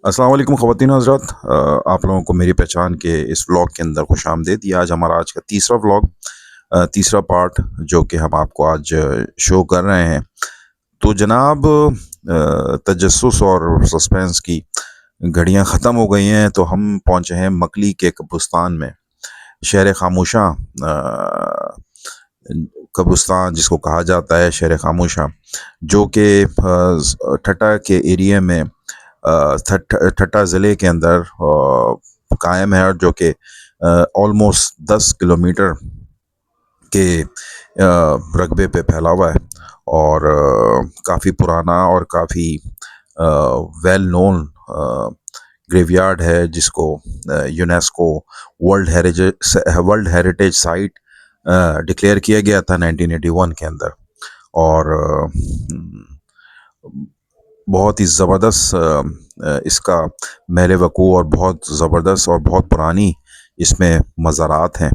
अस्सलाम वालेकुम ख़वातीन हज़रात, आप लोगों को मेरी पहचान के इस व्लॉग के अंदर खुशामदीद। ये आज हमारा आज का तीसरा व्लॉग, तीसरा पार्ट जो कि हम आपको आज शो कर रहे हैं। तो जनाब, तजस्सुस और सस्पेंस की घड़ियां ख़त्म हो गई हैं, तो हम पहुंचे हैं मकली के कब्रिस्तान में, शहर खामोशा। कब्रिस्तान जिसको कहा जाता है शहर खामोशा, जो कि ठट्टा के एरिया में, ठट्टा ज़िले के अंदर कायम है, और जो कि ऑलमोस्ट 10 किलोमीटर के रकबे पे फैला हुआ है, और काफ़ी पुराना और काफ़ी वेल नोन ग्रेवयार्ड है, जिसको UNESCO world heritage site declare किया गया था 1981 के अंदर। और बहुत ही ज़बरदस्त इसका महल वक़ू, और बहुत ज़बरदस्त और बहुत पुरानी इसमें मज़ारात हैं,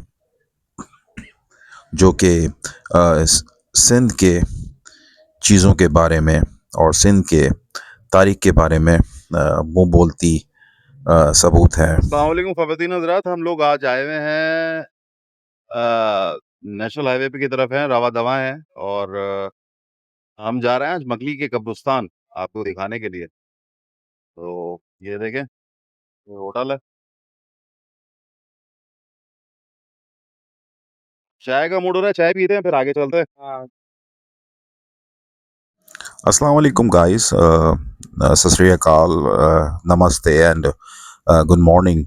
जो कि सिंध के चीज़ों के बारे में और सिंध के तारीख़ के बारे में मुँह बोलती सबूत हैं। अस्सलाम वालेकुम ख़वातीन हज़रात, हम लोग आज आए हुए हैं नेशनल हाईवे पे की तरफ हैं, रवा दवा हैं, और हम जा रहे हैं आज मकली के कब्रिस्तान आपको दिखाने के लिए। तो ये देखें, ये होटल है। चाय का मूड हो रहा है, चाय पीते हैं फिर आगे चलते हैं। हाँ। Assalamu alaikum, guys. Sat Sri Akal, Namaste, and good morning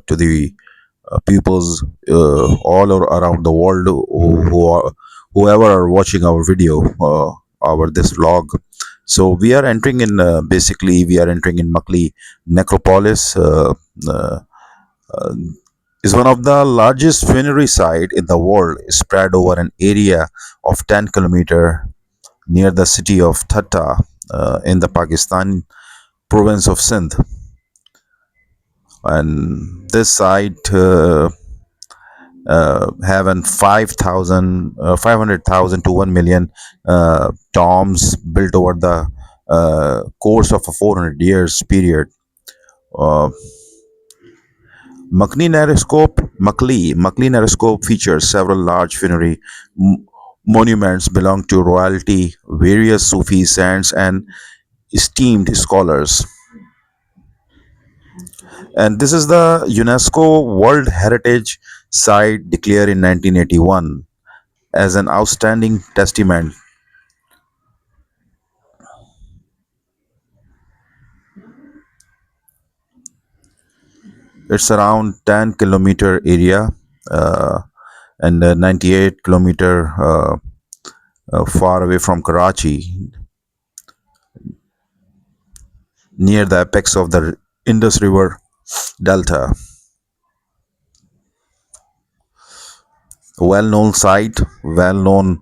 to the peoples around the world whoever are watching our video, our this vlog. So we are entering in basically we are entering in Makli necropolis. Uh, is one of the largest funerary site in the world, spread over an area of 10 kilometer near the city of Thatta in the Pakistan province of Sindh. And this site have an 500,000 to 1 million tombs built over the course of a 400 years period. Uh, Makli Naroscope features several large funerary monuments belong to royalty, various Sufi saints, and esteemed scholars. And this is the UNESCO World Heritage Site declared in 1981 as an outstanding testament. It's around 10-kilometer area, and 98-kilometer far away from Karachi, near the apex of the Indus River Delta. Well-known site, well-known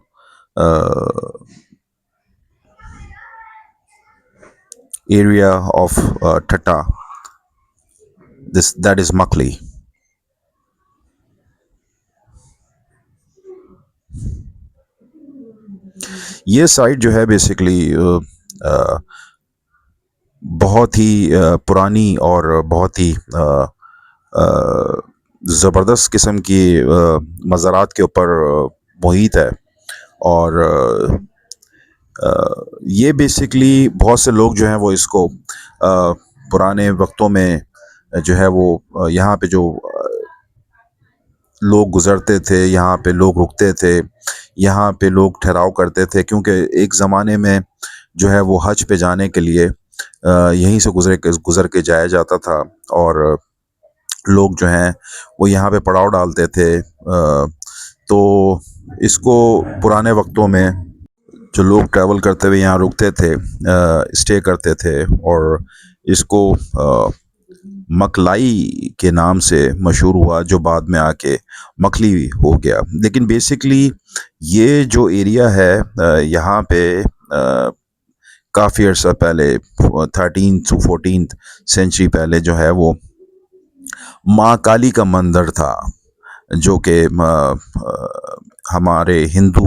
area of Thatta. That is Makli. ये site जो है basically बहुत ही पुरानी और बहुत ही ज़बरदस्त किस्म की मज़ारात के ऊपर मुहित है। और ये बेसिकली बहुत से लोग जो हैं वो इसको पुराने वक्तों में जो है वो यहाँ पे जो लोग गुज़रते थे, यहाँ पे लोग रुकते थे, यहाँ पे लोग ठहराव करते थे, क्योंकि एक ज़माने में जो है वो हज पे जाने के लिए यहीं से गुज़र के जाया जाता था, और लोग जो हैं वो यहाँ पे पड़ाव डालते थे। तो इसको पुराने वक्तों में जो लोग ट्रैवल करते हुए यहाँ रुकते थे, स्टे करते थे, और इसको मकलाई के नाम से मशहूर हुआ, जो बाद में आके मकली हो गया। लेकिन बेसिकली ये जो एरिया है यहाँ पे काफ़ी अर्सा पहले 13 to 14 सेंचुरी पहले जो है वो माँ काली का मंदिर था, जो कि हमारे हिंदू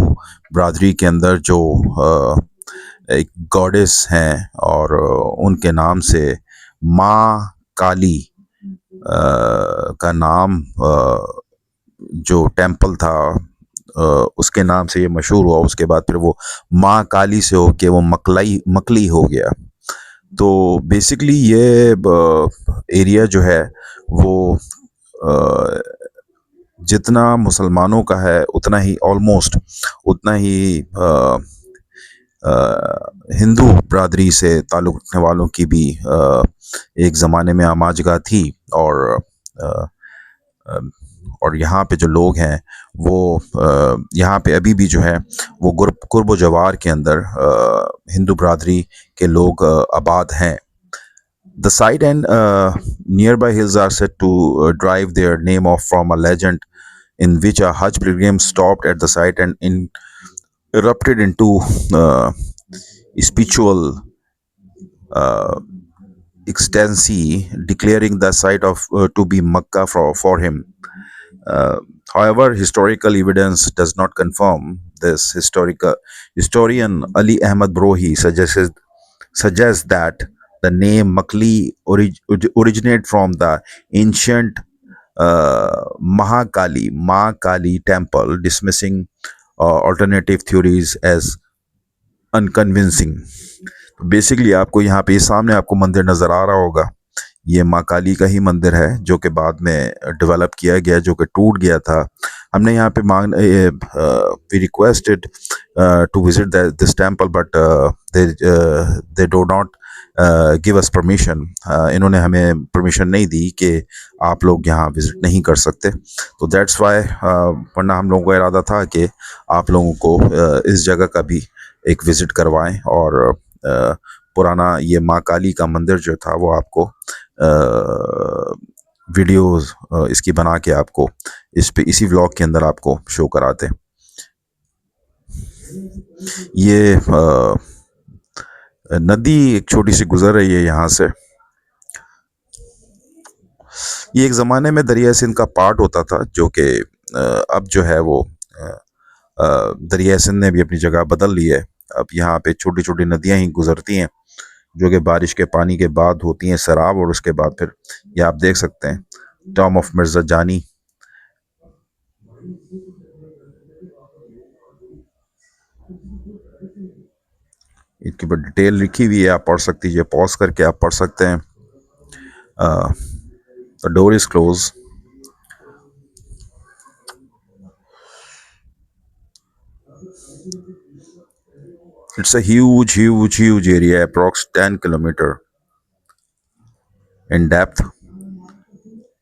बरादरी के अंदर जो एक गॉडेस हैं, और उनके नाम से माँ काली का नाम जो टेम्पल था अ, उसके नाम से ये मशहूर हुआ। उसके बाद फिर वो माँ काली से होके वो मकली हो गया। तो बेसिकली ये एरिया जो है वो अ, जितना मुसलमानों का है उतना ही ऑलमोस्ट उतना ही हिंदू बरादरी से ताल्लुक़ रखने वालों की भी एक ज़माने में आमाजगा थी। और अ, अ, और यहाँ पे जो लोग हैं वो यहाँ पे अभी भी जो है वो कुर्ब जवार के अंदर हिंदू बरादरी के लोग आबाद हैं। The site and nearby hills are said to derive their name off from a legend in which a Hajj pilgrim stopped at the site and erupted into spiritual uh, ecstasy, declaring the site of to be Makkah for him. Uh, However, historical evidence does not confirm this. Historian Ali Ahmad Brohi suggests that the name Makli originated from the ancient Ma Kali temple, dismissing alternative theories as unconvincing. Basically आपको यहाँ पे सामने आपको मंदिर नज़र आ रहा होगा, ये माँ काली का ही मंदिर है जो कि बाद में डेवलप किया गया, जो कि टूट गया था। हमने यहाँ पे we requested to visit this temple but they do not give us permission. इन्होंने हमें परमिशन नहीं दी कि आप लोग यहाँ विज़िट नहीं कर सकते। तो दैट्स वाई वरना हम लोगों का इरादा था कि आप लोगों को इस जगह का भी एक विज़िट करवाएं और पुराना ये माँ काली का मंदिर जो था वो आपको वीडियोस इसकी बना के आपको इस पे इसी व्लॉग के अंदर आपको शो कराते। ये नदी एक छोटी सी गुजर रही है यहाँ से। ये एक ज़माने में दरिया सिंध का पार्ट होता था, जो कि अब जो है वो दरिया सिंध ने भी अपनी जगह बदल ली है। अब यहाँ पे छोटी छोटी नदियाँ ही गुजरती हैं जो कि बारिश के पानी के बाद होती हैं सैराब, और उसके बाद फिर ये आप देख सकते हैं टॉम ऑफ मिर्जा जानी। इसकी ऊपर डिटेल लिखी हुई है, आप पढ़ सकती है, पॉज करके आप पढ़ सकते हैं। The door is close. It's a huge area, approx 10 kilometre in depth.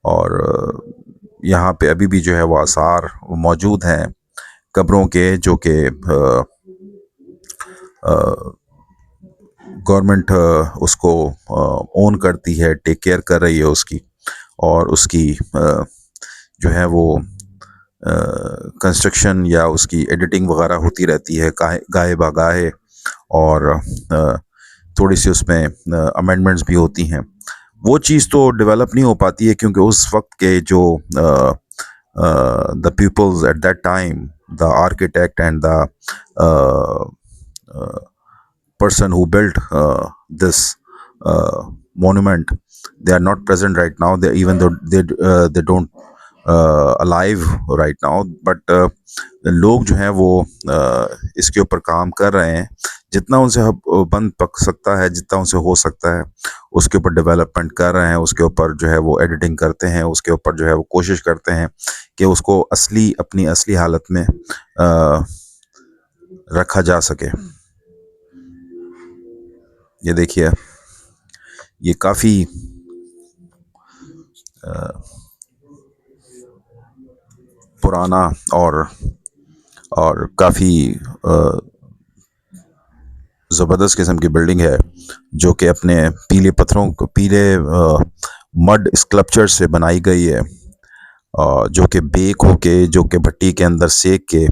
और यहाँ पे अभी भी जो है वो आसार मौजूद हैं कब्रों के, जो कि गवर्नमेंट उसको ओन करती है, टेक केयर कर रही है उसकी। और उसकी जो है वो कंस्ट्रक्शन या उसकी एडिटिंग वगैरह होती रहती है गाहे बागाहे, और थोड़ी सी उसमें अमेंडमेंट्स भी होती हैं। वो चीज़ तो डेवलप नहीं हो पाती है क्योंकि उस वक्त के जो the peoples at that time, the architect and the person who built this monument, they are not present right now. They, even though they don't alive right now, but लोग जो हैं वो इसके ऊपर काम कर रहे हैं। जितना उनसे बन पक सकता है, जितना उनसे हो सकता है, उसके ऊपर डेवलपमेंट कर रहे हैं, उसके ऊपर जो है वो एडिटिंग करते हैं, उसके ऊपर जो है वो कोशिश करते हैं कि उसको अपनी असली हालत में रखा जा सके। ये देखिए, ये काफ़ी पुराना और काफ़ी ज़बरदस्त किस्म की बिल्डिंग है, जो कि अपने पीले मड स्कल्पचर से बनाई गई है, जो कि बेक होके, जो कि भट्टी के अंदर सेक के,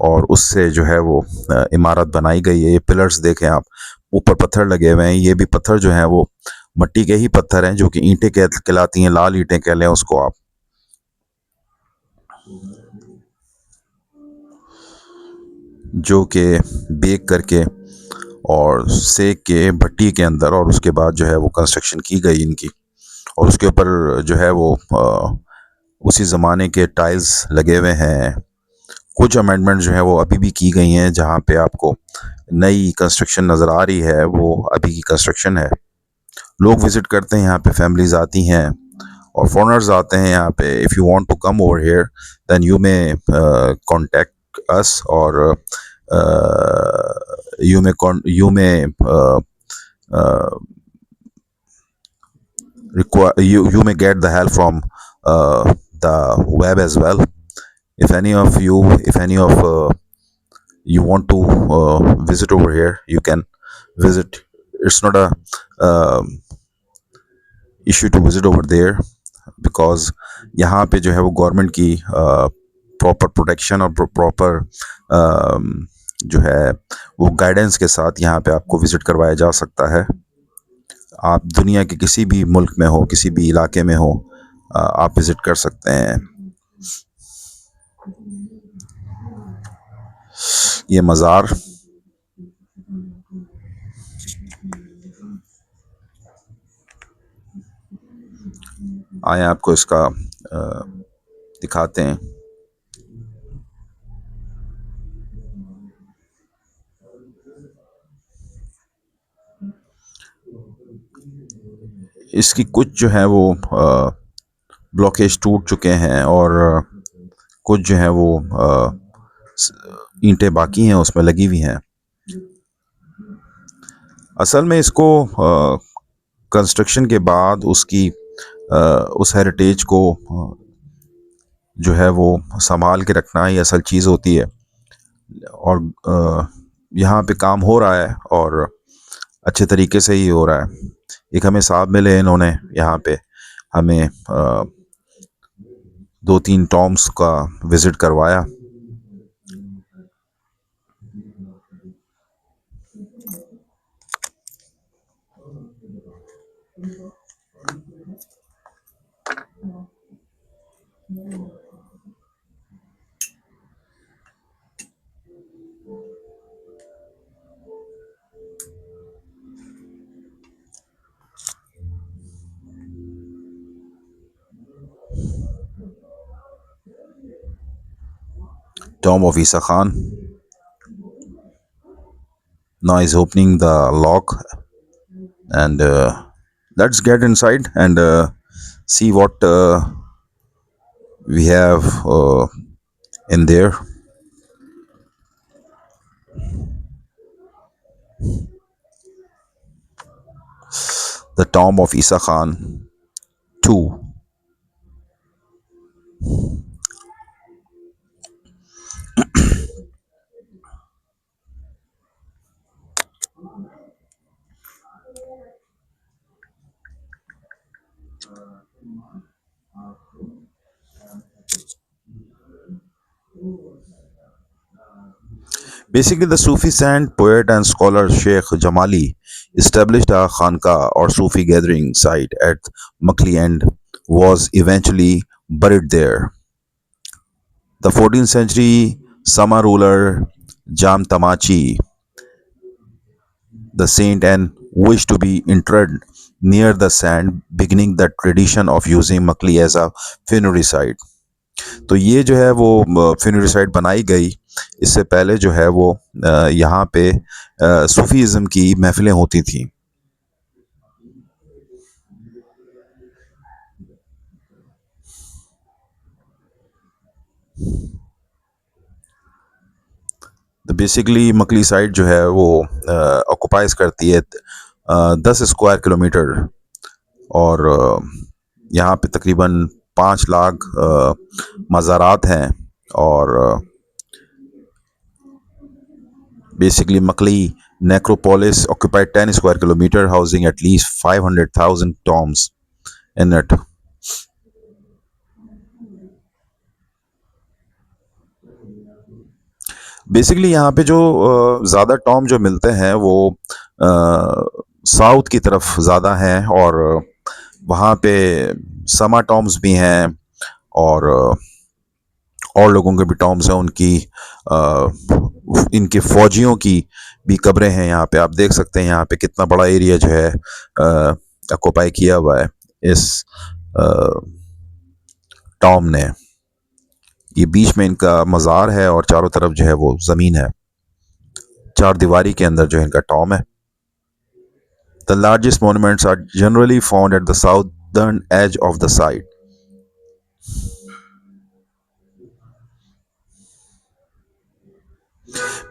और उससे जो है वो इमारत बनाई गई है। ये पिलर्स देखें आप, ऊपर पत्थर लगे हुए हैं। ये भी पत्थर जो हैं वो मट्टी के ही पत्थर हैं, जो कि ईंटें कहलाती हैं, लाल ईंटें कह लें उसको आप। जो कि बेक करके और सेक के भट्टी के अंदर, और उसके बाद जो है वो कंस्ट्रक्शन की गई इनकी। और उसके ऊपर जो है वो उसी ज़माने के टाइल्स लगे हुए हैं। कुछ अमेंडमेंट जो है वो अभी भी की गई हैं, जहाँ पे आपको नई कंस्ट्रक्शन नज़र आ रही है वो अभी की कंस्ट्रक्शन है। लोग विजिट करते हैं यहाँ पे, फैमिलीज आती हैं और फॉरेनर्स आते हैं यहाँ पे। If you want to come over here then you may contact us, और you may require you may get the help from the web as well. If any of you want to visit over here, you can visit. It's not a issue to visit over there, because यहाँ पे जो है वो government की proper protection और proper जो है वो गाइडेंस के साथ यहाँ पे आपको विज़िट करवाया जा सकता है। आप दुनिया के किसी भी मुल्क में हो, किसी भी इलाके में हो, आप विज़िट कर सकते हैं। ये मज़ार आए आपको इसका दिखाते हैं। इसकी कुछ जो है वो ब्लॉकेज टूट चुके हैं, और कुछ जो है वो ईंटें बाकी हैं उसमें लगी हुई हैं। असल में इसको कंस्ट्रक्शन के बाद उसकी उस हेरिटेज को जो है वो संभाल के रखना ही असल चीज़ होती है। और यहाँ पे काम हो रहा है, और अच्छे तरीके से ही हो रहा है। एक हमें साहब मिले, इन्होंने यहाँ पे हमें 2-3 टॉम्स का विज़िट करवाया। Tomb of Isa Khan. Now is opening the lock, and let's get inside and see what we have in there. The Tomb of Isa Khan 2. Basically, the Sufi saint, poet, and scholar Sheikh Jamali established a khanqa or Sufi gathering site at Makli and was eventually buried there. The 14th century Sama ruler Jam Tamachi, the saint, and wished to be interred near the sand, beginning the tradition of using Makli as a funerary site. तो ये जो है वो funerary site बनाई गई। इससे पहले जो है वो यहाँ पे सूफीज़म की महफिलें होती थी। तो बेसिकली मकली साइट जो है वो ऑक्यूपाइज करती है 10 स्क्वायर किलोमीटर, और यहाँ पे तकरीबन 5 लाख मज़ारात हैं। और basically Makli necropolis occupied 10 square kilometer, housing at least 500,000 tombs in it. Basically यहाँ पे जो ज़्यादा टॉम जो मिलते हैं वो साउथ की तरफ ज़्यादा हैं, और वहाँ पे समा टॉम्स भी हैं, और लोगों के भी टॉम्स हैं। उनकी इनके फ़ौजियों की भी कब्रें हैं यहाँ पे। आप देख सकते हैं यहाँ पे कितना बड़ा एरिया जो है ऑक्युपाई किया हुआ है इस टॉम ने। ये बीच में इनका मज़ार है और चारों तरफ जो है वो ज़मीन है। चार दीवारी के अंदर जो है इनका टॉम है। The largest monuments are generally found at the southern edge of the site.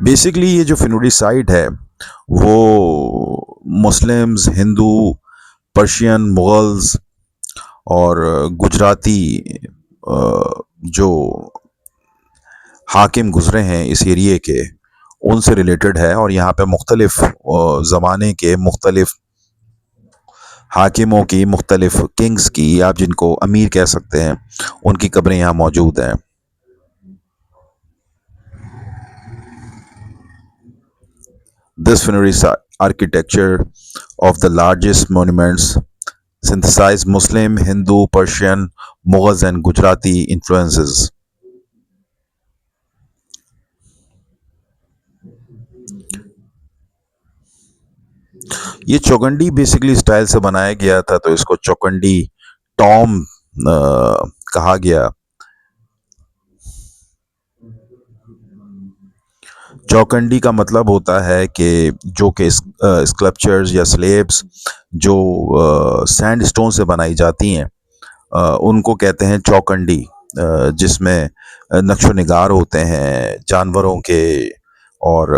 Basically ये जो फिनूरी साइट है वो मुस्लिम्स, हिंदू, पर्शियन, मुगल्स और गुजराती जो हाकिम गुजरे हैं इस एरिए के, उनसे रिलेटेड है। और यहाँ पे मुख्तलिफ ज़माने के मुख्तलिफ हाकिमों की, मुख्तलिफ किंग्स की, आप जिनको अमीर कह सकते हैं, उनकी कब्रें यहाँ मौजूद हैं। This funerary architecture of the largest monuments synthesize Muslim, Hindu, Persian, Mughals and Gujarati influences. ये चौकंडी बेसिकली स्टाइल से बनाया गया था, तो इसको चौकंडी टॉम कहा गया। चौकंडी का मतलब होता है कि जो कि स्कल्पचर्स या स्लेब्स जो सैंड स्टोन से बनाई जाती हैं, उनको कहते हैं चौकंडी, जिसमें नक्शो निगार होते हैं जानवरों के और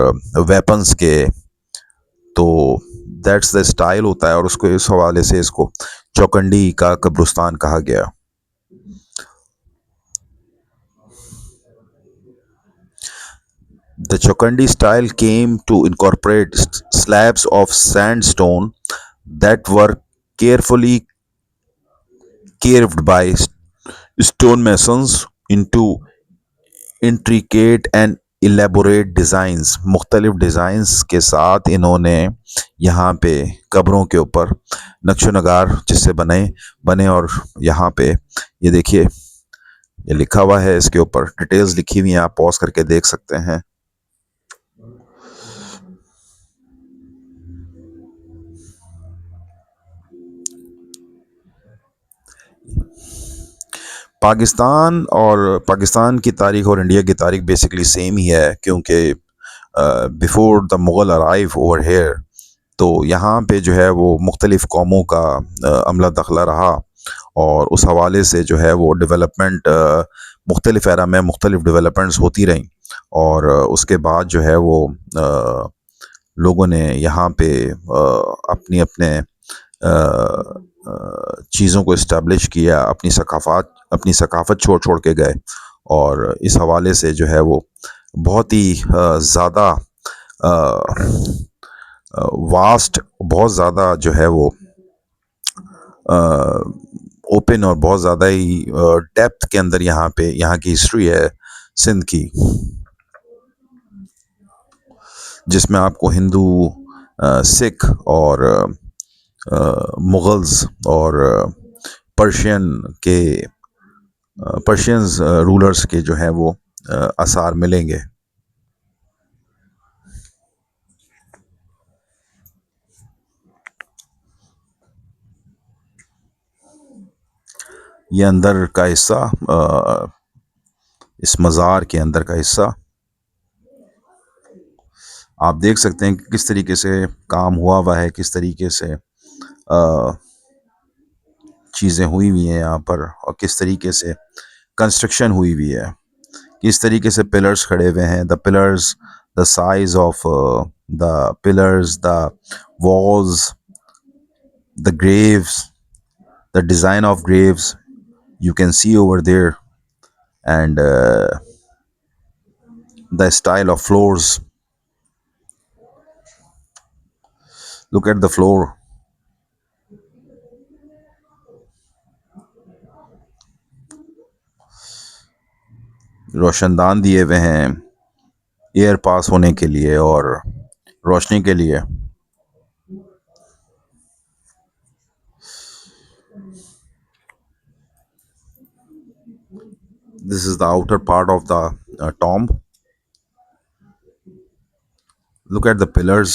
वेपन्स के। तो दैट्स द स्टाइल होता है और उसको इस हवाले से इसको चौकंडी का कब्रिस्तान कहा गया। The Chokandi style came to incorporate slabs of sandstone that were carefully carved by stonemasons into intricate and elaborate designs। मुख्तलिफ डिज़ाइंस के साथ इन्होंने यहाँ पे कब्रों के ऊपर नक्शो नगार जिससे बने और यहाँ पे ये देखिए, ये लिखा हुआ है, इसके ऊपर डिटेल्स लिखी हुई हैं, आप पॉज करके देख सकते हैं। पाकिस्तान की तारीख और इंडिया की तारीख बेसिकली सेम ही है, क्योंकि before the Mughal arrive over here, तो यहाँ पे जो है वो मुख्तलिफ़ कौमों का अमला दखला रहा और उस हवाले से जो है वो डेवलपमेंट मुख्तलिफ़ एरा में मुख्तलिफ़ डेवलपमेंट्स होती रहीं। और उसके बाद जो है वो लोगों ने यहाँ पे अपनी अपने चीज़ों को इस्टेब्लिश किया, अपनी सकाफ़त छोड़ छोड़ के गए। और इस हवाले से जो है वो बहुत ही ज़्यादा वास्ट, बहुत ज़्यादा जो है वो ओपन और बहुत ज़्यादा ही डेप्थ के अंदर यहाँ पे यहाँ की हिस्ट्री है सिंध की, जिसमें आपको हिंदू, सिख और मुगल्स और पर्शियन के पर्शियंस रूलर्स के जो हैं वो आसार मिलेंगे। ये अंदर का हिस्सा, इस मज़ार के अंदर का हिस्सा आप देख सकते हैं कि किस तरीके से काम हुआ हुआ है, किस तरीके से चीज़ें हुई हुई हैं यहाँ पर, और किस तरीके से कंस्ट्रक्शन हुई हुई है, किस तरीके से पिलर्स खड़े हुए हैं। The pillars, the size of the pillars, the walls, the Graves, the design of graves you can see over there, and the style of floors. Look at the floor. रोशनदान दिए हुए हैं एयर पास होने के लिए और रोशनी के लिए। This is the outer part of the tomb. Look at the pillars.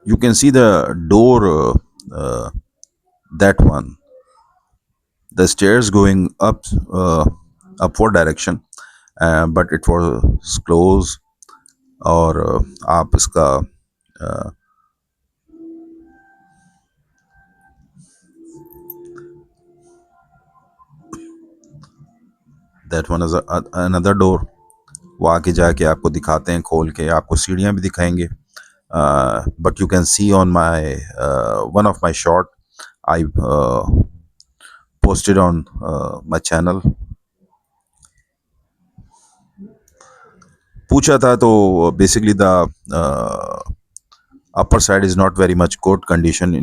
You can see the door, that one, the stairs going up, upward direction, but it was closed. और आप इसका, that one is another door. वो आगे जाके आपको दिखाते हैं, खोल के आपको सीढ़ियाँ भी दिखाएंगे. But you can see on my one of my short I posted on my channel. पूछा था तो basically the upper side is not very much good condition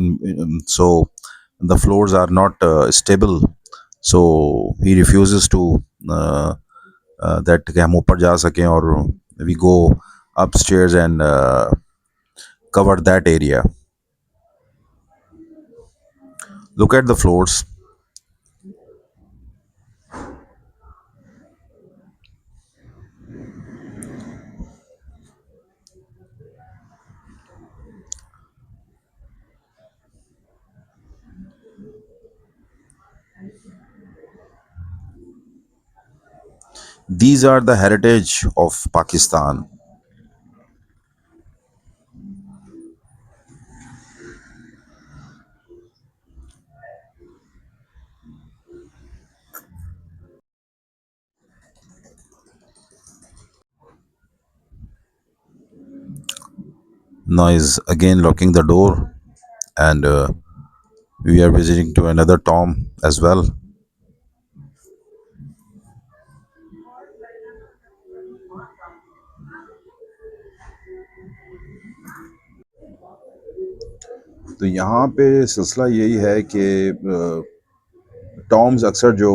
so the floors are not stable, so he refuses to uh, that कि हम ऊपर जा सकें और we go upstairs and cover that area. Look at the floors. These are the heritage of Pakistan. Now is again locking the door, and we are visiting to another tomb as well. तो यहाँ पे सिलसिला यही है कि Tom's अक्सर जो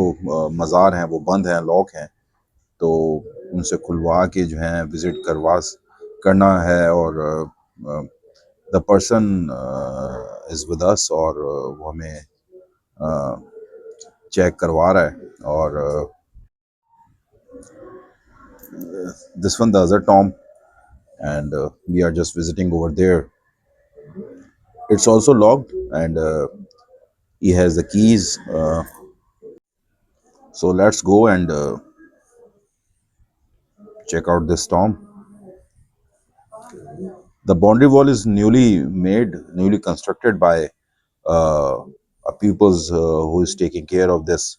मज़ार हैं वो बंद हैं, लॉक हैं, तो उनसे खुलवा के जो है विज़िट करना है. और the person is with us, और वो हमें चेक करवा रहा है. और this one the other tomb, and we are just visiting over there. It's also locked, and he has the keys. So let's go and check out this tomb. The boundary wall is newly constructed by uh, a pupils who is taking care of this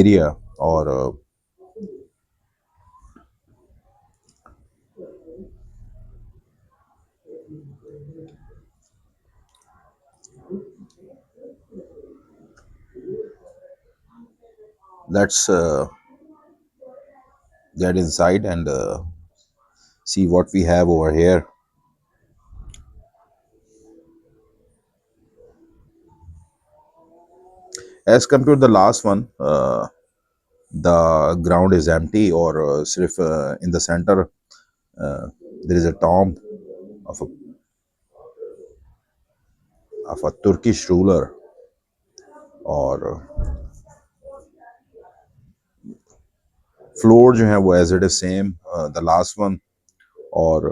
area. Or let's get inside and see what we have over here. As compared to the last one, the ground is empty, or sirf, in the center uh, there is a tomb of a Turkish ruler. और floor जो है वो as it is same the last one. और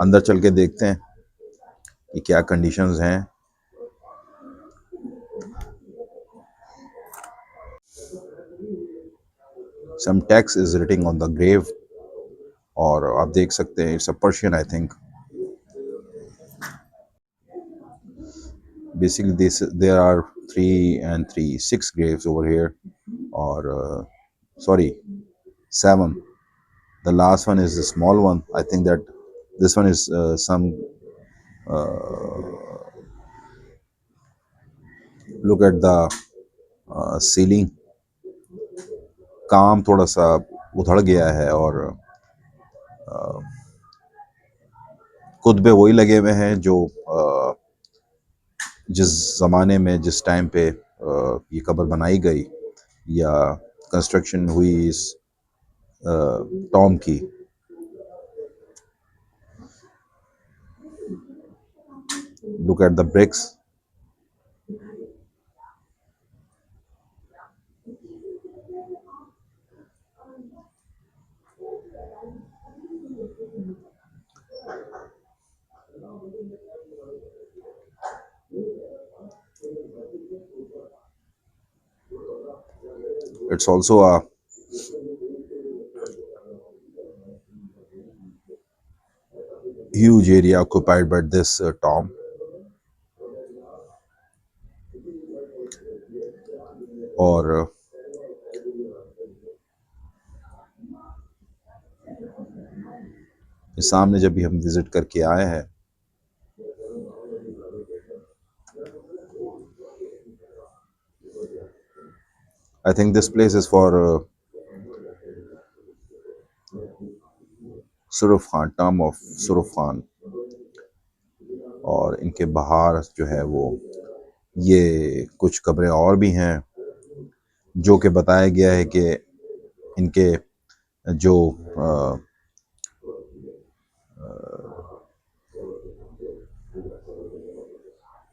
अंदर चल के देखते हैं कि क्या कंडीशंस हैं. Some text is writing on the grave. और आप देख सकते हैं, it's a Persian I think. Basically this there are 3 and 3 6 graves over here. और sorry, 7. The last one is the small one. I think that this one is some look at the ceiling. काम थोड़ा सा उधड़ गया है, और कुतबे वही लगे हुए हैं जो जिस ज़माने में, जिस टाइम पे ये कब्र बनाई गई या कंस्ट्रक्शन हुई इस टॉम की. look at the bricks. It's also a huge area occupied by this tomb. और सामने जब भी हम विजिट करके आए हैं, I think this place is for सुरफ खान, टर्म ऑफ सुरफ खान। और इनके बाहर जो है वो ये कुछ कब्रें और भी हैं, जो कि बताया गया है कि इनके जो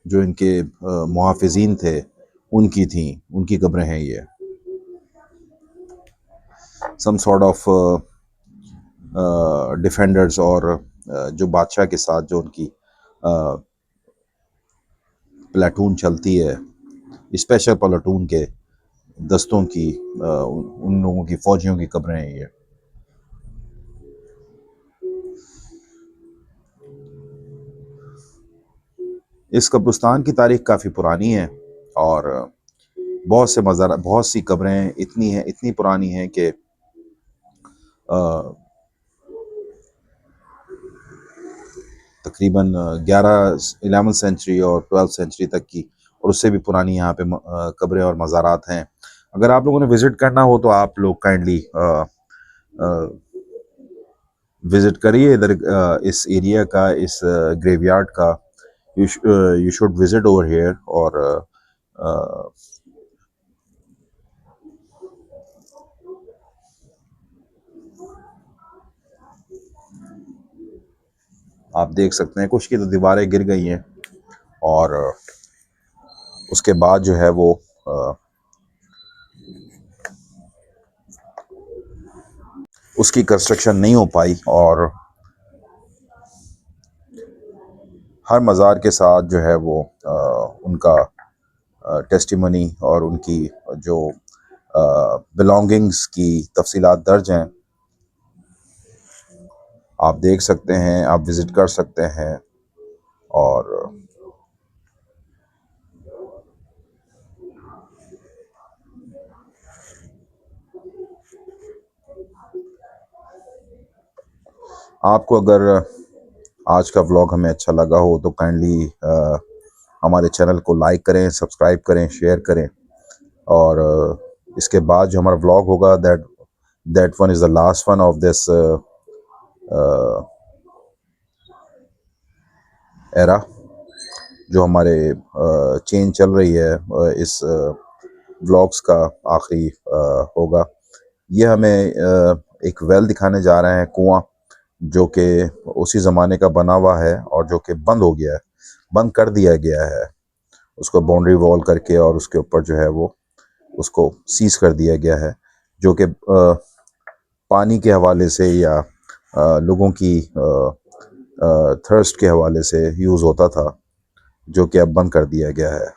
जो इनके मुहाफिजीन थे उनकी थी, उनकी कब्रें हैं ये। सम सॉर्ट ऑफ डिफेंडर्स और जो बादशाह के साथ जो उनकी प्लाटून चलती है, स्पेशल प्लाटून के दस्तों की उन लोगों की फौजियों की कब्रें हैं ये। इस कब्रिस्तान की तारीख काफ़ी पुरानी है और बहुत से मज़ार, बहुत सी कब्रें इतनी हैं, इतनी पुरानी हैं कि तकरीबन 11th सेंचुरी और 12th सेंचुरी तक की और उससे भी पुरानी यहाँ पे कब्रें और मज़ारात हैं। अगर आप लोगों ने विज़िट करना हो तो आप लोग काइंडली विज़िट करिए इधर, इस एरिया का, इस ग्रेवयार्ड का। You should visit over here. और आप देख सकते हैं कुछ की तो दीवारें गिर गई हैं और उसके बाद जो है वो उसकी कंस्ट्रक्शन नहीं हो पाई। और हर मज़ार के साथ जो है वो उनका टेस्टिमनी और उनकी जो बिलोंगिंग्स की तफसीलात दर्ज हैं। आप देख सकते हैं, आप विज़िट कर सकते हैं। और आपको अगर आज का व्लॉग हमें अच्छा लगा हो तो काइंडली हमारे चैनल को लाइक करें, सब्सक्राइब करें, शेयर करें। और इसके बाद जो हमारा व्लॉग होगा, that one is the last one of this era, जो हमारे चेन चल रही है, इस व्लॉग्स का आखिरी होगा। ये हमें एक वेल दिखाने जा रहे हैं, कुआं, जो कि उसी ज़माने का बना हुआ है और जो कि बंद हो गया है, बंद कर दिया गया है। उसको बाउंड्री वॉल करके और उसके ऊपर जो है वो उसको सीज कर दिया गया है, जो कि पानी के हवाले से या लोगों की थर्स्ट के हवाले से यूज़ होता था, जो कि अब बंद कर दिया गया है।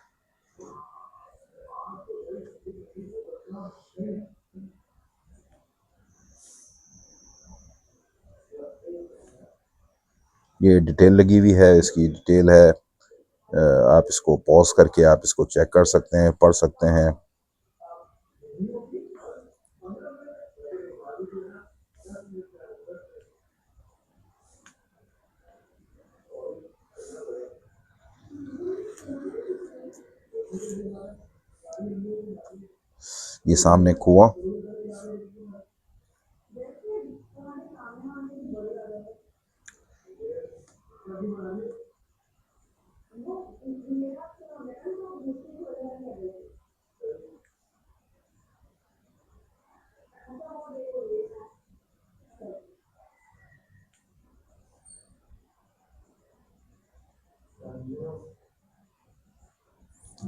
ये डिटेल लगी हुई है, इसकी डिटेल है। आप इसको पॉज करके आप इसको चेक कर सकते हैं, पढ़ सकते हैं। ये सामने कुआं,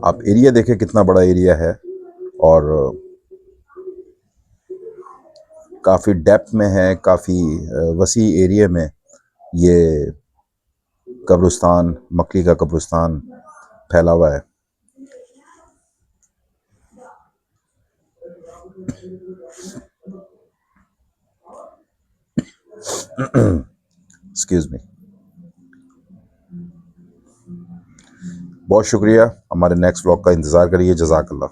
आप एरिया देखें कितना बड़ा एरिया है, और काफ़ी डेप्थ में है, काफ़ी वसी एरिया में ये कब्रिस्तान, मकली का कब्रिस्तान फैला हुआ है। Excuse me. बहुत शुक्रिया, हमारे नेक्स्ट व्लॉग का इंतज़ार करिए। जज़ाकल्लाह।